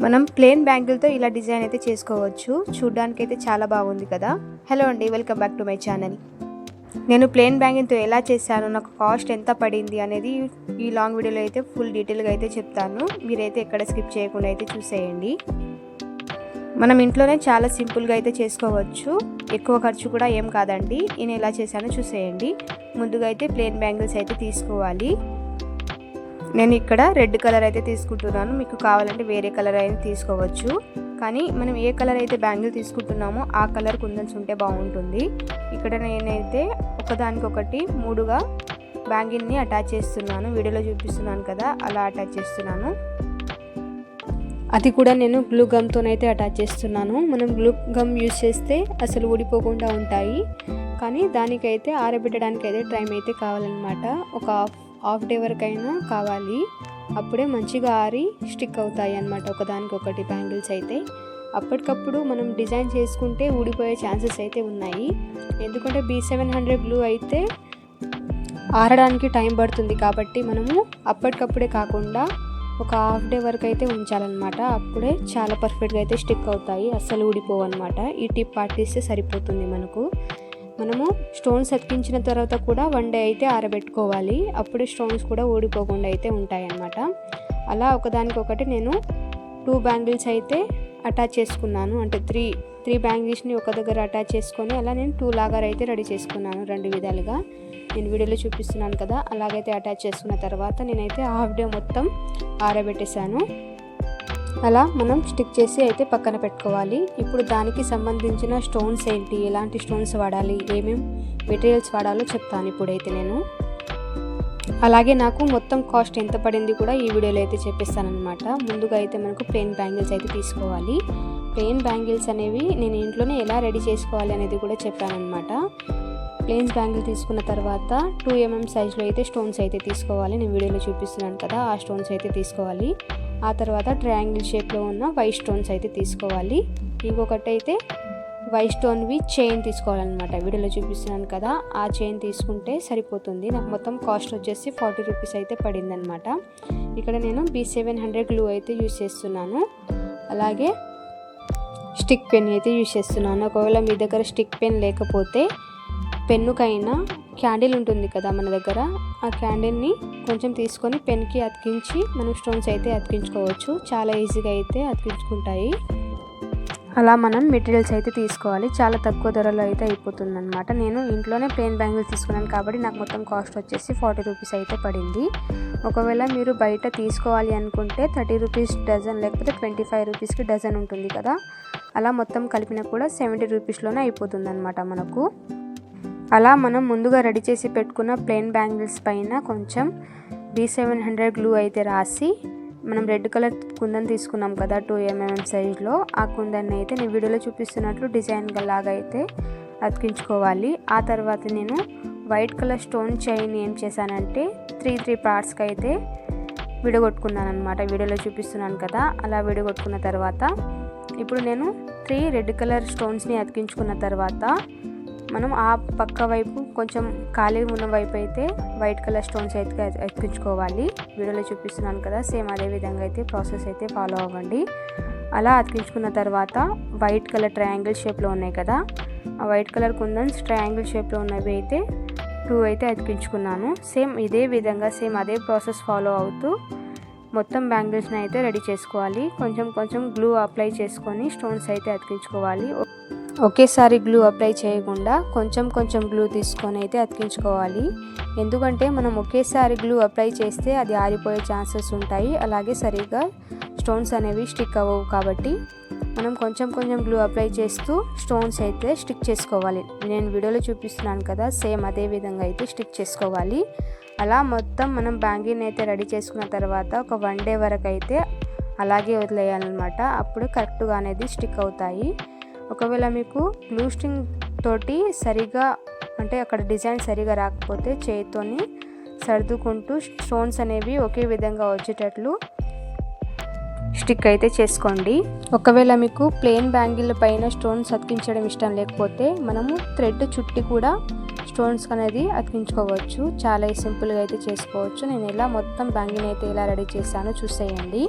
మనం ప్లెయిన్ బ్యాంగిల్తో ఇలా డిజైన్ అయితే చేసుకోవచ్చు. చూడడానికి అయితే చాలా బాగుంది కదా. హలో అండి, welcome back to my channel. నేను ప్లెయిన్ బ్యాంగిల్తో ఎలా చేశాను, నాకు కాస్ట్ ఎంత పడింది అనేది ఈ లాంగ్ వీడియోలో అయితే ఫుల్ డీటెయిల్గా అయితే చెప్తాను. మీరైతే ఎక్కడ స్కిప్ చేయకుండా అయితే చూసేయండి. మనం ఇంట్లోనే చాలా సింపుల్గా అయితే చేసుకోవచ్చు. ఎక్కువ ఖర్చు కూడా ఏం కాదండి. నేను ఎలా చేశానో చూసేయండి. ముందుగా అయితే ప్లెయిన్ బ్యాంగిల్స్ అయితే తీసుకోవాలి. నేను ఇక్కడ రెడ్ కలర్ అయితే తీసుకుంటున్నాను. మీకు కావాలంటే వేరే కలర్ అయితే తీసుకోవచ్చు. కానీ మనం ఏ కలర్ అయితే బ్యాంగిల్ తీసుకుంటున్నామో ఆ కలర్ కుందన్స్ ఉంటే బాగుంటుంది. ఇక్కడ నేనైతే ఒకదానికొకటి 3గా బ్యాంగిల్ని అటాచ్ చేస్తున్నాను. వీడియోలో చూపిస్తున్నాను కదా, అలా అటాచ్ చేస్తున్నాను. అది కూడా నేను గ్లూ గమ్తోనైతే అటాచ్ చేస్తున్నాను. మనం గ్లూ గమ్ యూజ్ చేస్తే అసలు ఊడిపోకుండా ఉంటాయి. కానీ దానికైతే ఆరబెట్టడానికి అయితే టైం అయితే కావాలన్నమాట. ఒక హాఫ్ డే వరకైనా కావాలి. అప్పుడే మంచిగా ఆరి స్టిక్ అవుతాయి అన్నమాట ఒకదానికొకటి బ్యాంగిల్స్ అయితే. అప్పటికప్పుడు మనం డిజైన్ చేసుకుంటే ఊడిపోయే ఛాన్సెస్ అయితే ఉన్నాయి. ఎందుకంటే B700 గ్లూ అయితే ఆరడానికి టైం పడుతుంది. కాబట్టి మనము అప్పటికప్పుడే కాకుండా ఒక హాఫ్ డే వరకు అయితే ఉంచాలన్నమాట. అప్పుడే చాలా పర్ఫెక్ట్గా అయితే స్టిక్ అవుతాయి, అస్సలు ఊడిపోవు అనమాట. ఈ టిప్ పాటిస్తే సరిపోతుంది మనకు. మనము స్టోన్స్ అతికించిన తర్వాత కూడా 1 డే అయితే ఆరబెట్టుకోవాలి. అప్పుడే స్టోన్స్ కూడా ఊడిపోకుండా అయితే ఉంటాయన్నమాట. అలా ఒకదానికొకటి నేను 2 బ్యాంగిల్స్ అయితే అటాచ్ చేసుకున్నాను. అంటే త్రీ బ్యాంగిల్స్ని ఒక దగ్గర అటాచ్ చేసుకొని అలా నేను 2 లాగా అయితే రెడీ చేసుకున్నాను. 2 విధాలుగా నేను వీడియోలో చూపిస్తున్నాను కదా, అలాగైతే అటాచ్ చేసుకున్న తర్వాత నేనైతే హాఫ్ డే మొత్తం ఆరబెట్టేశాను. అలా మనం స్టిక్ చేసి అయితే పక్కన పెట్టుకోవాలి. ఇప్పుడు దానికి సంబంధించిన స్టోన్స్ ఏంటి, ఎలాంటి స్టోన్స్ వాడాలి, ఏమేమి మెటీరియల్స్ వాడాలో చెప్తాను ఇప్పుడైతే నేను. అలాగే నాకు మొత్తం కాస్ట్ ఎంత పడింది కూడా ఈ వీడియోలో అయితే చెప్పిస్తాను అనమాట. ముందుగా అయితే మనకు ప్లెయిన్ బ్యాంగిల్స్ అయితే తీసుకోవాలి. ప్లెయిన్ బ్యాంగిల్స్ అనేవి నేను ఇంట్లోనే ఎలా రెడీ చేసుకోవాలి అనేది కూడా చెప్పాను అనమాట. ప్లెయిన్స్ బ్యాంగిల్ తీసుకున్న తర్వాత 2 mm సైజులో అయితే స్టోన్స్ అయితే తీసుకోవాలి. నేను వీడియోలో చూపిస్తున్నాను కదా, ఆ స్టోన్స్ అయితే తీసుకోవాలి. ఆ తర్వాత ట్రయాంగిల్ షేప్లో ఉన్న వైట్ స్టోన్స్ అయితే తీసుకోవాలి. ఇంకొకటి అయితే వైట్ స్టోన్వి చైన్ తీసుకోవాలన్నమాట. వీడియోలో చూపిస్తున్నాను కదా, ఆ చైన్ తీసుకుంటే సరిపోతుంది. నాకు మొత్తం కాస్ట్ వచ్చేసి 40 రూపీస్ అయితే పడిందనమాట. ఇక్కడ నేను B700 గ్లూ అయితే యూజ్ చేస్తున్నాను. అలాగే స్టిక్ పెన్ అయితే యూజ్ చేస్తున్నాను. ఒకవేళ మీ దగ్గర స్టిక్ పెన్ లేకపోతే పెన్నుకైనా క్యాండిల్ ఉంటుంది కదా మన దగ్గర, ఆ క్యాండిల్ని కొంచెం తీసుకొని పెన్కి అతికించి మనం స్టోన్స్ అయితే అతికించుకోవచ్చు. చాలా ఈజీగా అయితే అతికించుకుంటాయి. అలా మనం మెటీరియల్స్ అయితే తీసుకోవాలి. చాలా తక్కువ ధరలో అయితే అయిపోతుంది అనమాట. నేను ఇంట్లోనే ప్లెయిన్ బ్యాంగిల్స్ తీసుకున్నాను కాబట్టి నాకు మొత్తం కాస్ట్ వచ్చేసి 40 రూపీస్ అయితే పడింది. ఒకవేళ మీరు బయట తీసుకోవాలి అనుకుంటే 30 రూపీస్ డజన్, లేకపోతే 25 రూపీస్కి డజన్ ఉంటుంది కదా, అలా మొత్తం కలిపినా కూడా 70 రూపీస్లోనే అయిపోతుంది అనమాట మనకు. అలా మనం ముందుగా రెడీ చేసి పెట్టుకున్న ప్లెయిన్ బ్యాంగిల్స్ పైన కొంచెం B700 గ్లూ అయితే రాసి, మనం రెడ్ కలర్ కుందన్ తీసుకున్నాం కదా 2 mm సైజ్లో, ఆ కుందన్ని అయితే నేను వీడియోలో చూపిస్తున్నట్లు డిజైన్ లాగా అయితే అతికించుకోవాలి. ఆ తర్వాత నేను వైట్ కలర్ స్టోన్ చైన్ ఏం చేశానంటే 3 పార్ట్స్కి అయితే విడగొట్టుకున్నాను అనమాట. వీడియోలో చూపిస్తున్నాను కదా, అలా విడగొట్టుకున్న తర్వాత ఇప్పుడు నేను 3 రెడ్ కలర్ స్టోన్స్ని అతికించుకున్న తర్వాత మనం ఆ పక్క వైపు కొంచెం ఖాళీ ఉన్న వైపు అయితే వైట్ కలర్ స్టోన్స్ అయితే అతికించుకోవాలి. వీడియోలో చూపిస్తున్నాను కదా, సేమ్ అదే విధంగా అయితే ప్రాసెస్ అయితే ఫాలో అవ్వండి. అలా అతికించుకున్న తర్వాత వైట్ కలర్ ట్రయాంగిల్ షేప్లో ఉన్నాయి కదా, ఆ వైట్ కలర్ కుందన్స్ ట్రయాంగిల్ షేప్లో ఉన్నవి అయితే 2 అయితే అతికించుకున్నాను. సేమ్ ఇదే విధంగా సేమ్ అదే ప్రాసెస్ ఫాలో అవుతూ మొత్తం బ్యాంగిల్స్ని అయితే రెడీ చేసుకోవాలి. కొంచెం కొంచెం గ్లూ అప్లై చేసుకొని స్టోన్స్ అయితే అతికించుకోవాలి. ఒకేసారి గ్లూ అప్లై చేయకుండా కొంచెం కొంచెం గ్లూ తీసుకొని అయితే అతికించుకోవాలి. ఎందుకంటే మనం ఒకేసారి గ్లూ అప్లై చేస్తే అది ఆరిపోయే ఛాన్సెస్ ఉంటాయి. అలాగే సరిగ్గా స్టోన్స్ అనేవి స్టిక్ అవ్వవు. కాబట్టి మనం కొంచెం కొంచెం గ్లూ అప్లై చేస్తూ స్టోన్స్ అయితే స్టిక్ చేసుకోవాలి. నేను వీడియోలో చూపిస్తున్నాను కదా, సేమ్ అదే విధంగా అయితే స్టిక్ చేసుకోవాలి. అలా మొత్తం మనం బ్యాంగిల్ని అయితే రెడీ చేసుకున్న తర్వాత ఒక 1 డే వరకు అయితే అలాగే వదిలేయాలన్నమాట. అప్పుడు కరెక్ట్గా అనేది స్టిక్ అవుతాయి. ఒకవేళ మీకు గ్లూ స్టింగ్ తోటి సరిగా అంటే అక్కడ డిజైన్ సరిగా రాకపోతే చేతితోని సర్దుకుంటూ స్టోన్స్ అనేవి ఒకే విధంగా వచ్చేటట్లు స్టిక్ అయితే చేసుకోండి. ఒకవేళ మీకు ప్లెయిన్ బ్యాంగిల్ పైన స్టోన్స్ అతికించడం ఇష్టం లేకపోతే మనము థ్రెడ్ చుట్టి కూడా స్టోన్స్ అనేది అతికించుకోవచ్చు. చాలా సింపుల్గా అయితే చేసుకోవచ్చు. నేను ఇలా మొత్తం బ్యాంగిల్ అయితే ఇలా రెడీ చేశాను, చూసేయండి.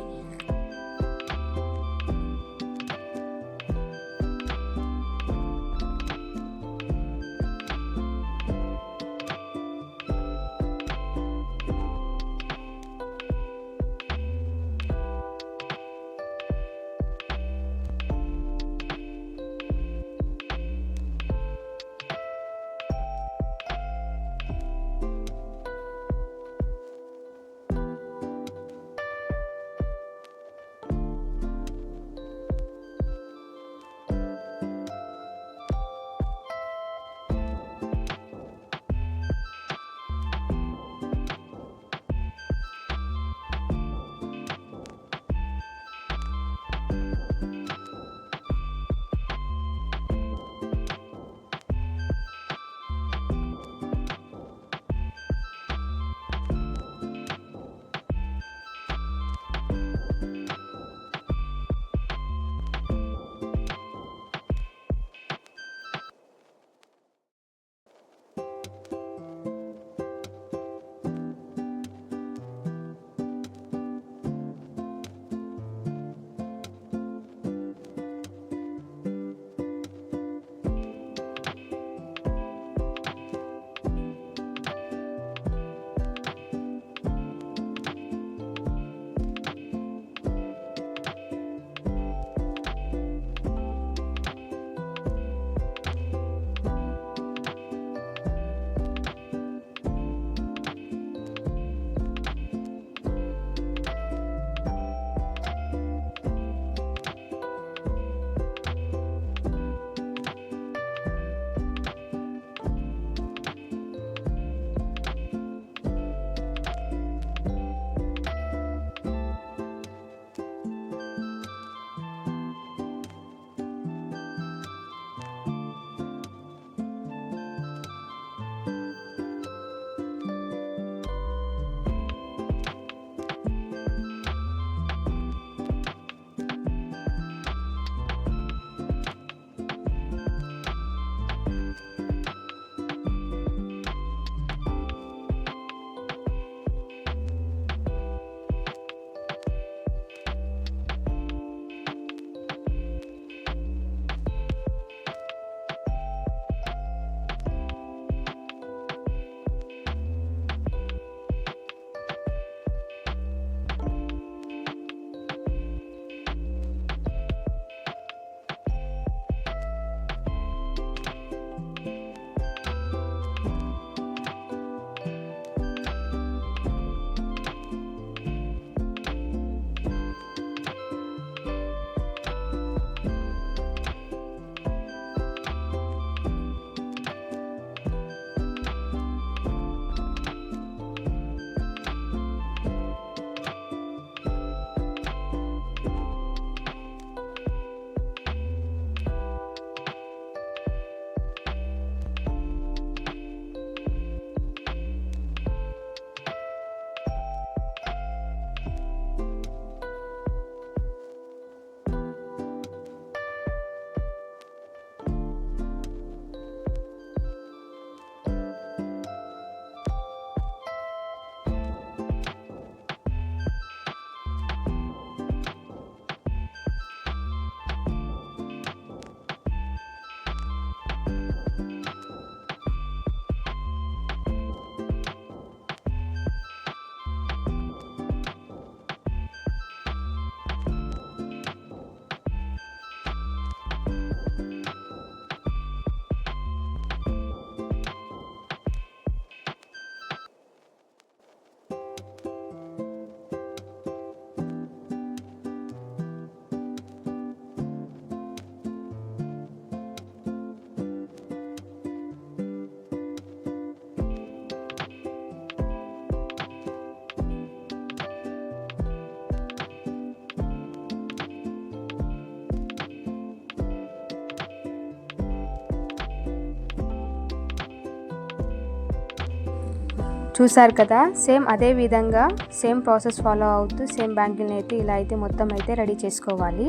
చూసారు కదా, సేమ్ అదే విధంగా సేమ్ ప్రాసెస్ ఫాలో అవుతూ సేమ్ బ్యాంగిల్ని అయితే ఇలా అయితే మొత్తం అయితే రెడీ చేసుకోవాలి.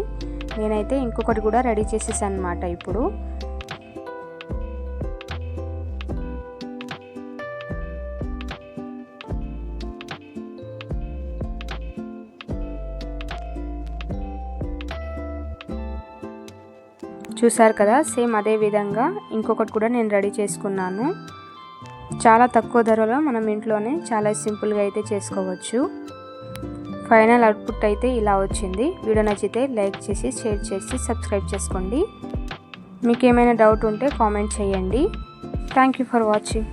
నేనైతే ఇంకొకటి కూడా రెడీ చేసేసాను అన్నమాట. ఇప్పుడు చూసారు కదా, సేమ్ అదే విధంగా ఇంకొకటి కూడా నేను రెడీ చేసుకున్నాను. చాలా తక్కువ ధరలో మనం ఇంట్లోనే చాలా సింపుల్గా అయితే చేసుకోవచ్చు. ఫైనల్ అవుట్పుట్ అయితే ఇలా వచ్చింది. వీడియో నచ్చితే లైక్ చేసి షేర్ చేసి సబ్స్క్రైబ్ చేసుకోండి. మీకు ఏమైనా డౌట్ ఉంటే కామెంట్ చేయండి. Thank you for watching.